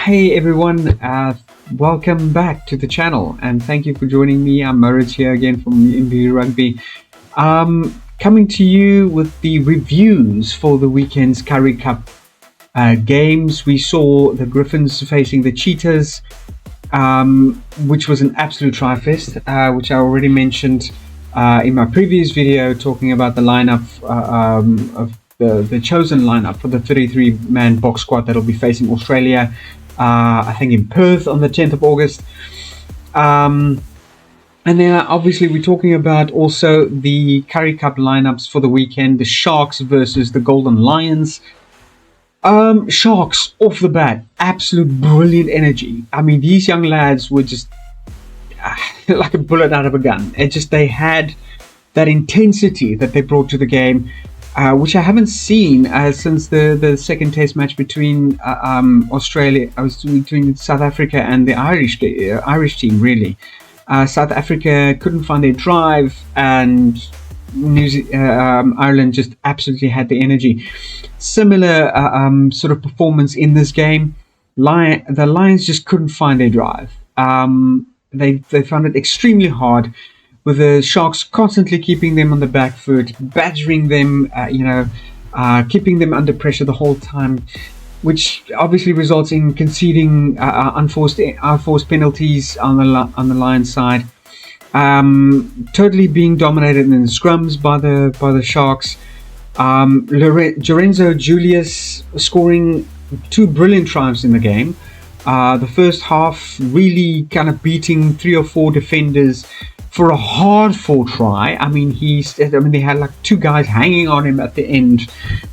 Hey everyone, welcome back to the channel and thank you for joining me. I'm Moritz here again from MVRugby. Coming to you with the reviews for the weekend's Currie Cup games. We saw the Griffins facing the Cheetahs, which was an absolute tri-fest, which I already mentioned in my previous video, talking about the lineup of the chosen lineup for the 33-man box squad that'll be facing Australia, I think in Perth on the 10th of August. And then obviously we're talking about also the Currie Cup lineups for the weekend, the Sharks versus the Golden Lions. Sharks off the bat, absolute brilliant energy. I mean, these young lads were just like a bullet out of a gun. They had that intensity that they brought to the game, which I haven't seen since the second test match between between South Africa and the Irish team, really. South Africa couldn't find their drive, and Ireland just absolutely had the energy. Similar sort of performance in this game. The Lions just couldn't find their drive. They found it extremely hard, with the Sharks constantly keeping them on the back foot, badgering them, keeping them under pressure the whole time, which obviously results in conceding unforced penalties on the Lions side. Totally being dominated in the scrums by the Sharks. Lorenzo Julius scoring two brilliant tries in the game. The first half really kind of beating 3 or 4 defenders for a hard-fought try. I mean, they had like 2 guys hanging on him at the end,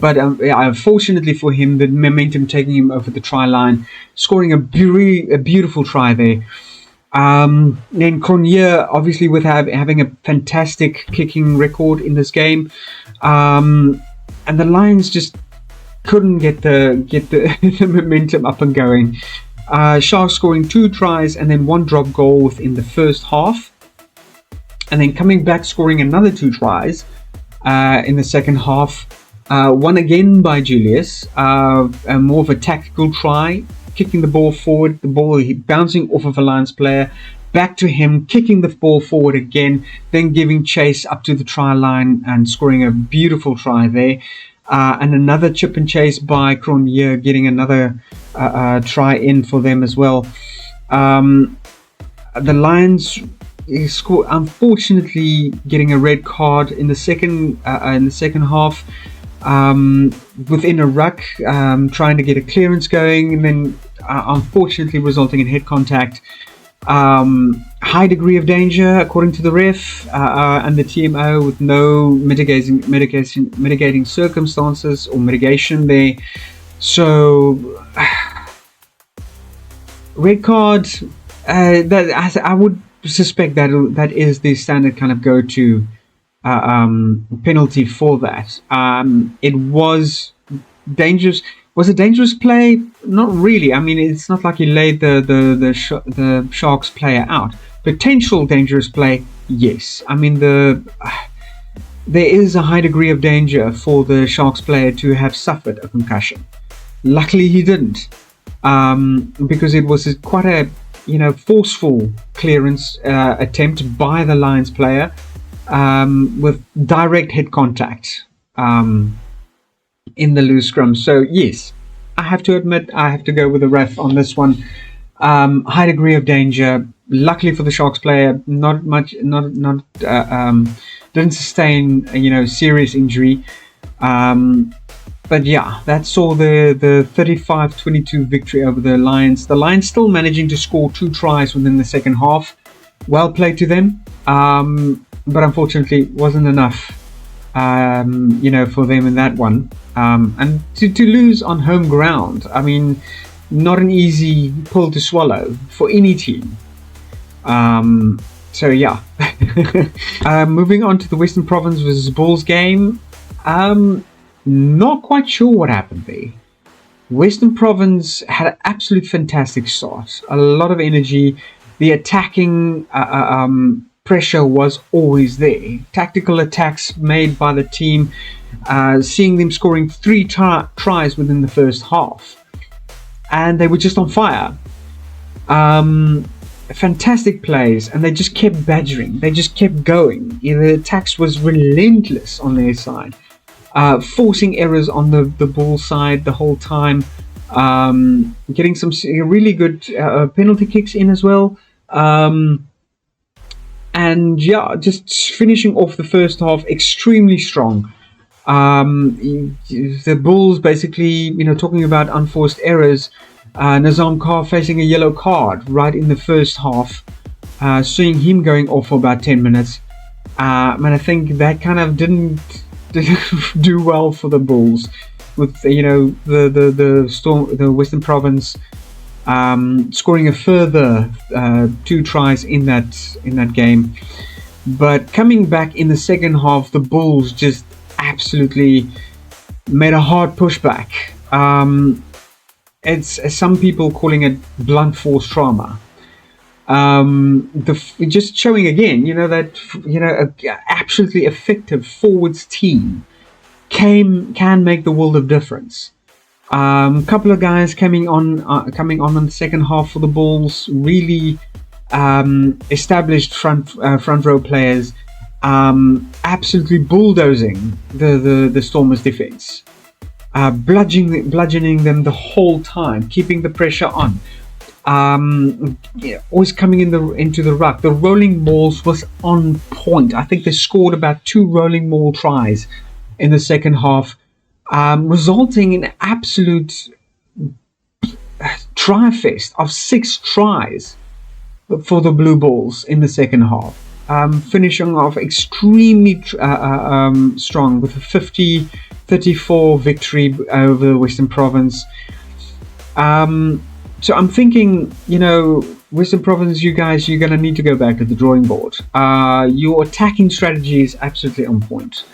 but unfortunately for him, the momentum taking him over the try line, scoring a beautiful try there. Then Cronje, obviously with having a fantastic kicking record in this game, and the Lions just couldn't get the momentum up and going. Sharks scoring 2 tries and then 1 drop goal within the first half, and then coming back scoring another 2 tries in the second half. One again by Julius, more of a tactical try, kicking the ball forward, the ball bouncing off of a Lions player, back to him, kicking the ball forward again, then giving chase up to the try line and scoring a beautiful try there. And another chip and chase by Cronje, getting another try in for them as well. The Lions scored, unfortunately, getting a red card in the second half, within a ruck, trying to get a clearance going, and then unfortunately resulting in head contact. High degree of danger according to the ref and the TMO, with no mitigating circumstances or mitigation there. So red card, that I would suspect that is the standard kind of go-to penalty for that. It was dangerous. Was it dangerous play? Not really. I mean, it's not like he laid the Sharks player out. Potential dangerous play, yes. I mean, there is a high degree of danger for the Sharks player to have suffered a concussion. Luckily, he didn't, because it was quite a forceful clearance attempt by the Lions player, with direct head contact in the loose scrum. So yes, I have to admit, I have to go with the ref on this one. High degree of danger. Luckily for the Sharks player, didn't sustain serious injury. But yeah, that saw the 35-22 victory over the Lions. The Lions still managing to score 2 tries within the second half. Well played to them, but unfortunately wasn't enough, for them in that one. And to lose on home ground, I mean, not an easy pill to swallow for any team. So yeah. Moving on to the Western Province versus Bulls game. Not quite sure what happened there. Western Province had an absolute fantastic start. A lot of energy. The attacking pressure was always there. Tactical attacks made by the team, seeing them scoring 3 tries within the first half. and they were just on fire. Fantastic plays, and they just kept badgering. They just kept going. The attacks was relentless on their side, forcing errors on the Bull side the whole time, getting some really good penalty kicks in as well. And yeah, just finishing off the first half extremely strong. The Bulls basically, talking about unforced errors, Nazam Kar facing a yellow card right in the first half, seeing him going off for about 10 minutes. And I think that kind of didn't do well for the Bulls, with the Western Province scoring a further 2 tries in that game. But coming back in the second half, the Bulls just absolutely made a hard pushback. It's some people calling it blunt force trauma. Just showing again, that a absolutely effective forwards team can make the world of difference. Couple of guys coming on in the second half for the Bulls, really established front row players, absolutely bulldozing the Stormers' defense. Bludgeoning them the whole time, keeping the pressure on. Always coming into the ruck. The rolling mauls was on point. I think they scored about 2 rolling maul tries in the second half, resulting in an absolute try fest of 6 tries for the Blue Bulls in the second half. Finishing off extremely strong with a 50-34 victory over the Western Province. So I'm thinking, Western Province, you guys, you're going to need to go back to the drawing board. Your attacking strategy is absolutely on point.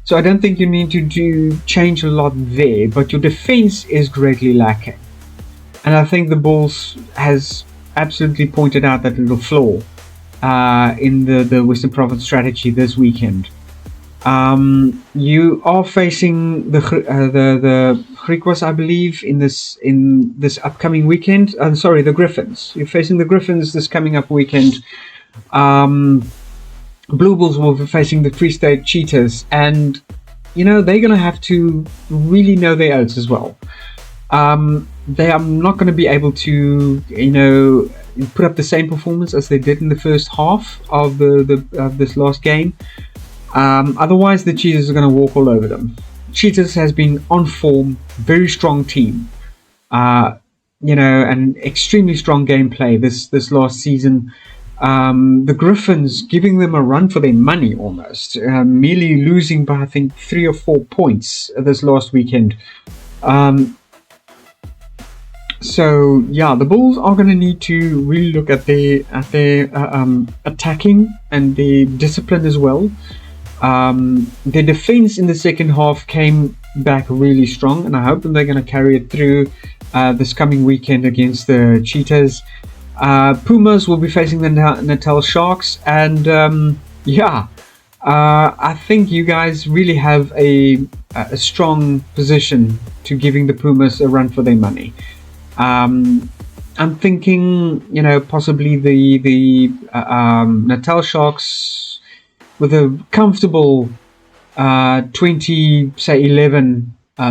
So I don't think you need to change a lot there, but your defense is greatly lacking. And I think the Bulls has absolutely pointed out that little flaw in the Western Province strategy this weekend. You are facing the Griquas, I believe, in this upcoming weekend. The Griffins. You're facing the Griffins this coming up weekend. Blue Bulls will be facing the Free State Cheetahs, and they're going to have to really know their oats as well. They are not going to be able to, put up the same performance as they did in the first half of this last game. Otherwise, the Cheetahs are going to walk all over them. Cheetahs has been on form, very strong team, and extremely strong gameplay this last season. The Griffins giving them a run for their money almost, merely losing by I think 3 or 4 points this last weekend. So yeah, the Bulls are going to need to really look at their attacking and their discipline as well. Their defense in the second half came back really strong, and I hope that they're going to carry it through this coming weekend against the Cheetahs. Pumas will be facing the Natal Sharks, and I think you guys really have a strong position to giving the Pumas a run for their money. I'm thinking, possibly the Natal Sharks with a comfortable 20-11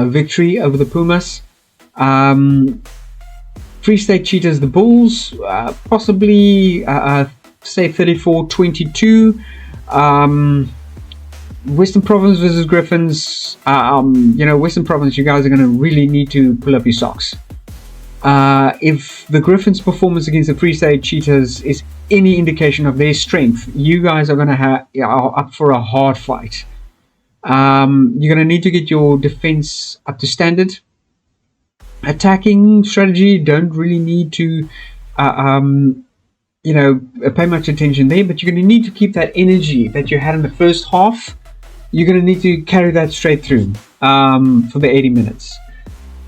victory over the Pumas. Free State Cheetahs, the Bulls, possibly say 34-22. Western Province versus Griffins. Western Province, you guys are going to really need to pull up your socks. If the Griffins' performance against the Free State Cheetahs is any indication of their strength, you guys are going to are up for a hard fight. You're going to need to get your defense up to standard. Attacking strategy, don't really need to pay much attention there, but you're going to need to keep that energy that you had in the first half. You're going to need to carry that straight through for the 80 minutes.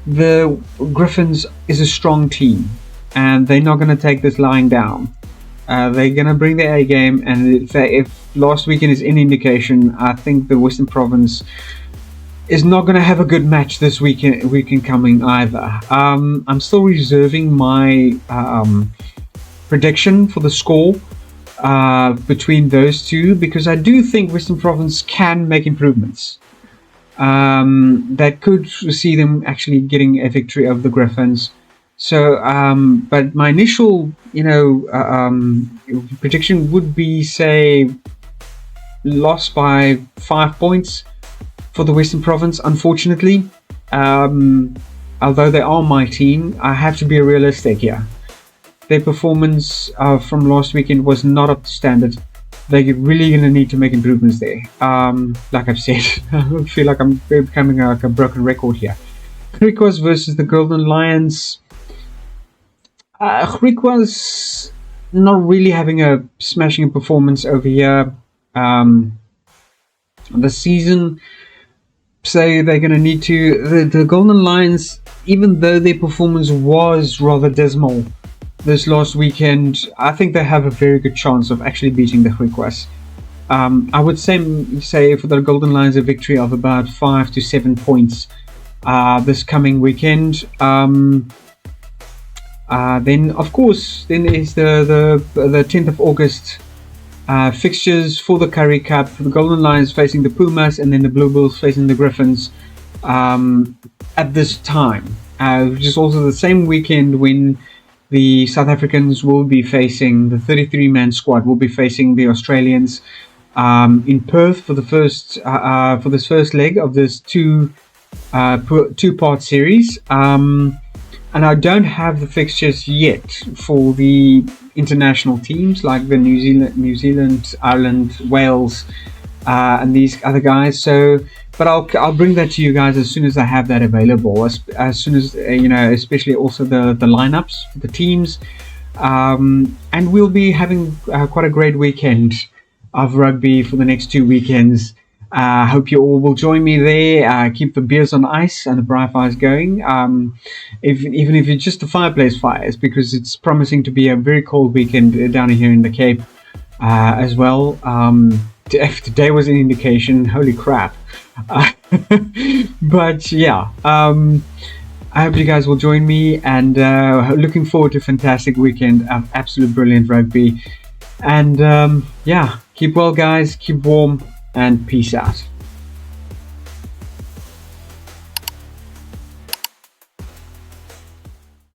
The Griffins is a strong team, and they're not going to take this lying down. They're going to bring their A game, and if last weekend is any indication, I think the Western Province is not going to have a good match this weekend coming either. I'm still reserving my prediction for the score between those two, because I do think Western Province can make improvements that could see them actually getting a victory over the Griffins. So, but my initial, prediction would be, say, lost by 5 points for the Western Province. Unfortunately, although they are my team, I have to be realistic here. Their performance from last weekend was not up to standard. They're really going to need to make improvements there. Like I've said, I feel like I'm becoming like a broken record here. Griquas versus the Golden Lions. Griquas not really having a smashing performance over here. The season, say they're going to need to. The Golden Lions, even though their performance was rather dismal this last weekend, I think they have a very good chance of actually beating the Griquas. I would say for the Golden Lions a victory of about 5 to 7 points this coming weekend. Then of course, then is the 10th of August fixtures for the Currie Cup. The Golden Lions facing the Pumas, and then the Blue Bulls facing the Griffins at this time, which is also the same weekend when the South Africans will be facing, the 33-man squad will be facing the Australians in Perth for the first for this first leg of this two-part series. And I don't have the fixtures yet for the international teams like the New Zealand, Ireland, Wales, and these other guys. So, but I'll bring that to you guys as soon as I have that available. As soon as especially also the lineups for the teams, and we'll be having quite a great weekend of rugby for the next 2 weekends. I hope you all will join me there. Keep the beers on ice and the braai fires going. Even if it's just the fireplace fires, because it's promising to be a very cold weekend down here in the Cape as well. If today was an indication, holy crap. But yeah, I hope you guys will join me, and looking forward to a fantastic weekend of absolute brilliant rugby. And yeah, keep well, guys. Keep warm. And peace out.